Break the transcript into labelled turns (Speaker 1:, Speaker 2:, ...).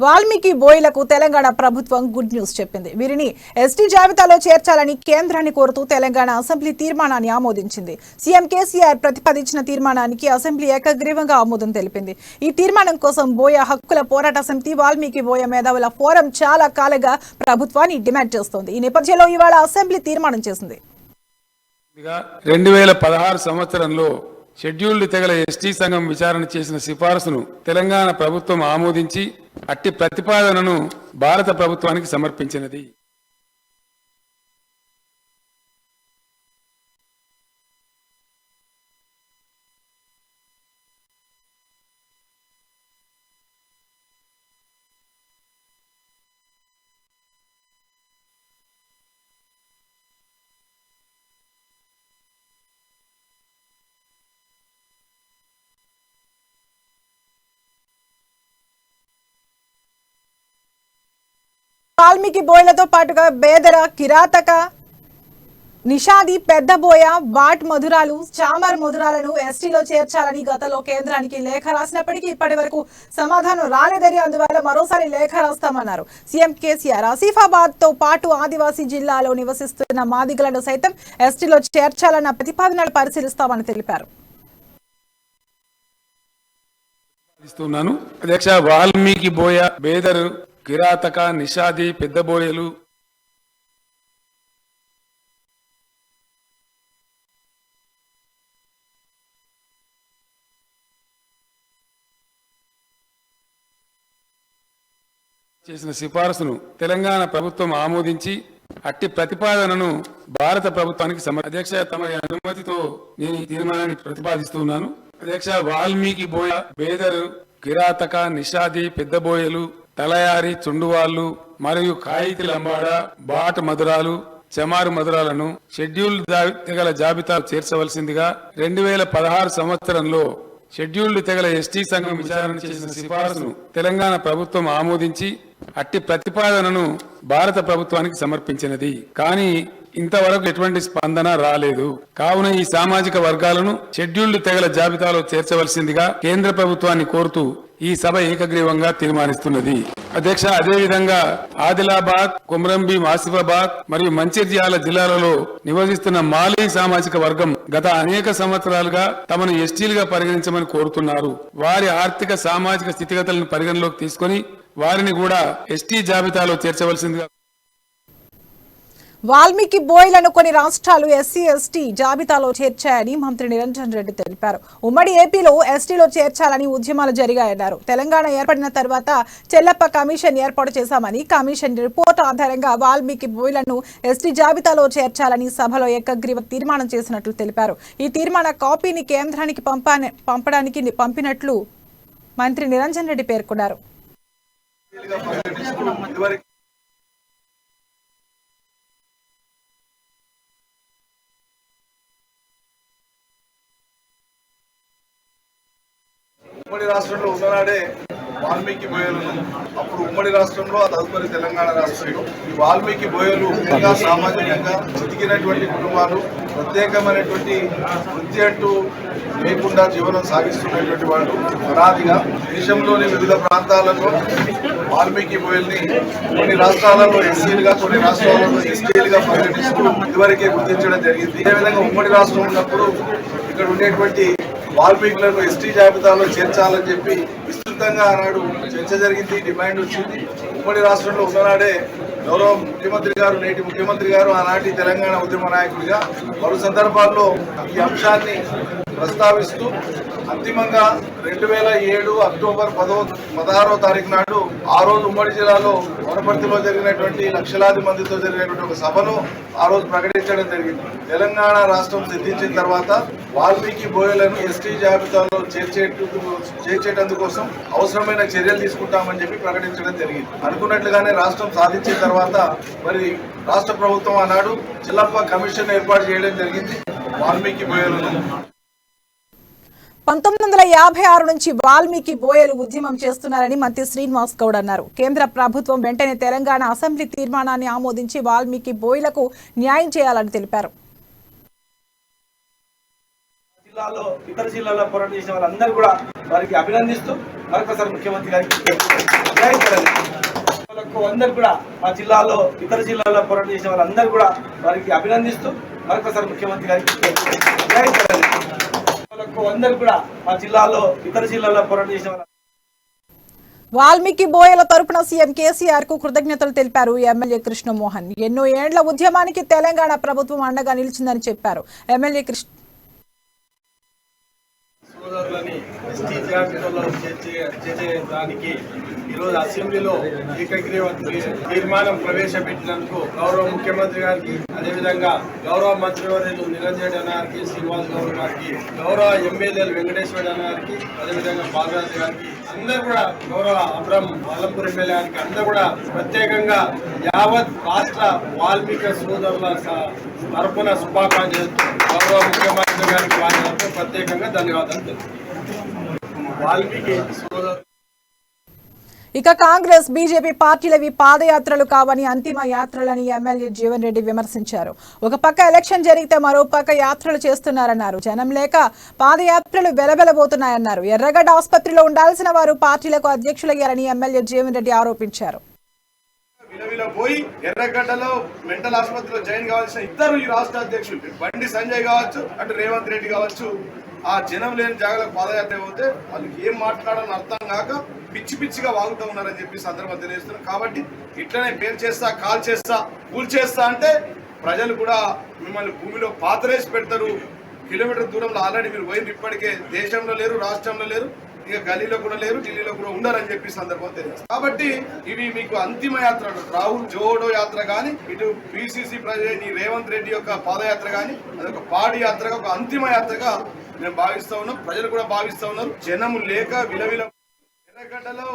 Speaker 1: వాల్మీకి బోయిలకు తెలంగాణ ప్రభుత్వం good news చెప్పింది. వీరిని ఎస్టీ జాబితాలో చేర్చాలని కేంద్రాన్ని కోరుతూ తెలంగాణ అసెంబ్లీ తీర్మానాన్ని ఆమోదించింది. సీఎం కేసీఆర్ ప్రతిపాదించిన తీర్మానానికి అసెంబ్లీ ఏకగ్రీవంగా ఆమోదం తెలిపింది. ఈ తీర్మానం కోసం బోయ హక్కుల పోరాట సమితి, వాల్మీకి బోయ మేధావుల ఫోరం చాలా కాలంగా ప్రభుత్వాన్ని డిమాండ్ చేస్తోంది. ఈ నేపథ్యంలో ఇవాళ అసెంబ్లీ తీర్మానం చేసింది.
Speaker 2: 2016 సంవత్సరంలో షెడ్యూల్డ్ తెగల ఎస్టీ సంఘం విచారణ చేసిన సిఫారసును తెలంగాణ ప్రభుత్వం ఆమోదించి అట్టి ప్రతిపాదనను భారత ప్రభుత్వానికి సమర్పించినది.
Speaker 1: వాల్మీకి బోయలతో పాటుగా బేదర, కిరాతక, నిషాది, పెద్ద బోయ, బాట్ మధురాలు, చామర్ మధురాలను ఎస్టీలో చేర్చాలని గతంలో కేంద్రానికి లేఖ రాసినప్పటికీ ఇప్పటి వరకు సమాధానం రాలేదని, అందువల్ల మరోసారి లేఖ రాస్తామన్నారు. సీఎం కేసీఆర్ ఆసిఫాబాద్ తో పాటు ఆదివాసీ జిల్లాలో నివసిస్తున్న మాదిగలను సైతం ఎస్టీలో చేర్చాలన్న ప్రతిపాదనలు పరిశీలిస్తామని తెలిపారు.
Speaker 2: వాల్మీకి బోయ, బేదరు, కిరాతక, నిషాది, పెద్ద బోయలు చేసిన సిఫారసును తెలంగాణ ప్రభుత్వం ఆమోదించి అట్టి ప్రతిపాదనను భారత ప్రభుత్వానికి అధ్యక్ష, తమ అనుమతితో నేను ఈ తీర్మానాన్ని ప్రతిపాదిస్తున్నాను. అధ్యక్ష, వాల్మీకి బోయ, బేదరు, కిరాతక, నిషాది, పెద్ద బోయలు, తలయారి, చుండువాళ్లు మరియు కాయితి లంబాడ, బాట మధురాలు, చమారు మధురాలను షెడ్యూల్డ్ తెగల జాబితా చేర్చవలసిందిగా 2016 సంవత్సరంలో షెడ్యూల్డ్ తెగల ఎస్టీ సంఘం విచారణ చేసిన సిఫారసును తెలంగాణ ప్రభుత్వం ఆమోదించి అట్టి ప్రతిపాదనను భారత ప్రభుత్వానికి సమర్పించినది. కానీ ఇంతవరకు ఎటువంటి స్పందన రాలేదు. కావున ఈ సామాజిక వర్గాలను షెడ్యూల్డ్ తెగల జాబితాలో చేర్చవలసిందిగా కేంద్ర ప్రభుత్వాన్ని కోరుతూ ఈ సభ ఏకగ్రీవంగా తీర్మానిస్తున్నది. అధ్యక్ష, అదేవిధంగా ఆదిలాబాద్, కొమరంభీం, ఆసిఫాబాద్ మరియు మంచిర్యాల జిల్లాలలో నివసిస్తున్న మాలీ సామాజిక వర్గం గత అనేక సంవత్సరాలుగా తమను ఎస్టీలుగా పరిగణించమని కోరుతున్నారు. వారి ఆర్థిక సామాజిక స్థితిగతులను పరిగణలోకి తీసుకుని వారిని కూడా ఎస్టీ జాబితాలో చేర్చవలసిందిగా.
Speaker 1: వాల్మీకి బోయలను కొన్ని రాష్ట్రాలు ఎస్సీ ఎస్టీ జాబితాలో చేర్చాయని మంత్రి నిరంజన్ రెడ్డి తెలిపారు. ఉమ్మడి ఏపీలో ఎస్టీలో చేర్చాలని ఉద్యమాలు జరిగాయన్నారు. తెలంగాణ ఏర్పడిన తర్వాత చెల్లప్ప కమిషన్ ఏర్పాటు చేశామని, కమిషన్ రిపోర్ట్ ఆధారంగా వాల్మీకి బోయలను ఎస్టీ జాబితాలో చేర్చాలని సభలో ఏకగ్రీవ తీర్మానం చేసినట్లు తెలిపారు. ఈ తీర్మాన కాపీని కేంద్రానికి పంపినట్లు మంత్రి నిరంజన్ రెడ్డి పేర్కొన్నారు.
Speaker 3: ఉమ్మడి రాష్ట్రంలో ఉన్ననాడే వాల్మీకి బోయలను, అప్పుడు ఉమ్మడి రాష్ట్రంలో తదుపరి తెలంగాణ రాష్ట్రంలో ఈ వాల్మీకి బోయలు సామాజికంగా చితికినటువంటి కుటుంబాలు, ప్రత్యేకమైనటువంటి వృత్తి అంటూ లేకుండా జీవనం సాగిస్తున్నటువంటి వాళ్ళు అనాదిగా దేశంలోని వివిధ ప్రాంతాలలో వాల్మీకి బోయల్ని కొన్ని రాష్ట్రాలలో ఎస్సీలుగా, కొన్ని రాష్ట్రాలలో ఎస్టీలుగా పరిగణిస్తూ ఇదివరకే గుర్తించడం జరిగింది. అదేవిధంగా ఉమ్మడి రాష్ట్రం ఉన్నప్పుడు ఇక్కడ ఉండేటువంటి వాల్మీకులను ఎస్టీ జాబితాలో చేర్చాలని చెప్పి విస్తృతంగా ఆనాడు చర్చ జరిగింది, డిమాండ్ వచ్చింది. ఉమ్మడి రాష్ట్రంలో ఉన్ననాడే గౌరవ ముఖ్యమంత్రి గారు, నేటి ముఖ్యమంత్రి గారు, ఆనాటి తెలంగాణ ఉద్యమ నాయకుడిగా పలు సందర్భాల్లో ఈ అంశాన్ని ప్రస్తావిస్తూ అంతిమంగా 2007 అక్టోబర్ 16వ తారీఖు నాడు ఆ రోజు ఉమ్మడి జిల్లాలో వనపర్తిలో జరిగినటువంటి లక్షలాది మందితో జరిగినటువంటి ఒక సభను ఆ రోజు ప్రకటించడం జరిగింది. తెలంగాణ రాష్ట్రం సిద్ధించిన తర్వాత వాల్మీకి బోయలను ఎస్టీ జాబితాలో చేర్చేటందుకోసం అవసరమైన చర్యలు తీసుకుంటామని చెప్పి ప్రకటించడం జరిగింది. అనుకున్నట్లుగానే రాష్ట్రం సాధించిన తర్వాత మరి రాష్ట్ర ప్రభుత్వం ఆనాడు చెల్లప్ప కమిషన్ ఏర్పాటు చేయడం జరిగింది. వాల్మీకి బోయలను
Speaker 1: 1956 నుంచి వాల్మీకి బోయలు ఉద్యమం చేస్తున్నారని మంత్రి శ్రీనివాస్ గౌడ్ అన్నారు. కేంద్ర ప్రభుత్వం వెంటనే తెలంగాణ అసెంబ్లీ తీర్మానాన్ని ఆమోదించి వాల్మీకి బోయలకు న్యాయం చేయాలని తెలిపారు.
Speaker 4: జిల్లాలో ఇతర జిల్లాల్లో పోరాటం చేసిన వాళ్ళందరూ కూడా వారికి అభినందిస్తూ మరొకసారి ముఖ్యమంత్రి గారికి అందరూ కూడా ఆ జిల్లాలో ఇతర జిల్లాల్లో పోరాటం చేసిన వాళ్ళందరూ కూడా వారికి అభినందిస్తూ మరొకసారి ముఖ్యమంత్రి గారికి అందరూ కూడా ఆ జిల్లాలో ఇతర జిల్లాల్లో పోరాటం చేసిన
Speaker 1: వాల్మీకి బోయల తరపున సీఎం కేసీఆర్ కు కృతజ్ఞతలు తెలిపారు ఎమ్మెల్యే కృష్ణమోహన్. ఎన్నో ఏండ్ల ఉద్యమానికి తెలంగాణ ప్రభుత్వం అండగా నిలిచిందని చెప్పారు. ఎమ్మెల్యే కృష్ణ
Speaker 5: సోదరులని ఎస్టీ జాబితాలో చేర్చేదానికి ఈరోజు అసెంబ్లీలో ఏకగ్రీవ తీర్మానం ప్రవేశపెట్టినందుకు గౌరవ ముఖ్యమంత్రి గారికి, అదేవిధంగా గౌరవ మంత్రివర్యులు నిరంజన్ రెడ్డి గారికి, శ్రీనివాస్ గౌడ్ గారికి, గౌరవ ఎమ్మెల్యేలు వెంకటేశ్వర గారికి, అదేవిధంగా బాలరాజు గారికి, అందరూ కూడా గౌరవ అబ్రహం వల్లంపూర్ ఎమ్మెల్యే గారికి అందరూ కూడా ప్రత్యేకంగా యావత్ రాష్ట్ర వాల్మీకి సోదరుల తరపున శుభాకాంక్షలు గౌరవ ముఖ్యమంత్రి గారికి వారి తరపున ప్రత్యేకంగా ధన్యవాదాలు. వాల్మీకి సోదరు
Speaker 1: ఇక కాంగ్రెస్ బీజేపీ పార్టీలవి పాదయాత్రలు కావని అంతిమ యాత్రలని ఎమ్మెల్యే జీవన్ రెడ్డి విమర్శించారు. ఒక పక్క ఎలక్షన్ జరిగితే మరో పక్క యాత్రలు చేస్తున్నారన్నారు. జనం లేక పాదయాత్రలు వెలబెలబోతున్నాయన్నారు. ఎర్రగడ్డ ఆసుపత్రిలో ఉండాల్సిన వారు పార్టీలకు అధ్యక్షులయ్యారని ఎమ్మెల్యే జీవన్ రెడ్డి ఆరోపించారు.
Speaker 3: పోయి ఎర్రగడ్డలో మెంటల్ ఆసుపత్రిలో జాయిన్ కావాల్సిన ఇద్దరు ఈ రాష్ట్ర అధ్యక్షులు బండి సంజయ్ కావచ్చు, అటు రేవంత్ రెడ్డి కావచ్చు, ఆ జనం లేని జాగాలకు పాదయాత్ర పోతే వాళ్ళకి ఏం మాట్లాడాలని అర్థం కాక పిచ్చి పిచ్చిగా వాగుతూ ఉన్నారని చెప్పి సందర్భం తెలియజేస్తున్నారు. కాబట్టి ఇట్లనే పేరు చేస్తా, కాల్ చేస్తా, కూల్ చేస్తా అంటే ప్రజలు కూడా మిమ్మల్ని భూమిలో పాతరేసి పెడతారు. కిలోమీటర్ దూరంలో ఆల్రెడీ మీరు పోయింది, ఇప్పటికే దేశంలో లేరు, రాష్ట్రంలో లేరు, ఇక గల్లీలో కూడా లేరు, ఢిల్లీలో కూడా ఉండాలని చెప్పి సందర్భం తెలియజేస్తారు. కాబట్టి ఇవి మీకు అంతిమ యాత్ర, రాహుల్ జోడో యాత్ర కానీ, ఇటు పిసిసి ప్రెసిడెంట్ రేవంత్ రెడ్డి యొక్క పాదయాత్ర కానీ, అదొక పాడి యాత్రగా, ఒక అంతిమ యాత్రగా మేము భావిస్తా ఉన్నాం. ప్రజలు కూడా భావిస్తా ఉన్నారు. జనము లేక విలవిల ఎర్రగడ్డలో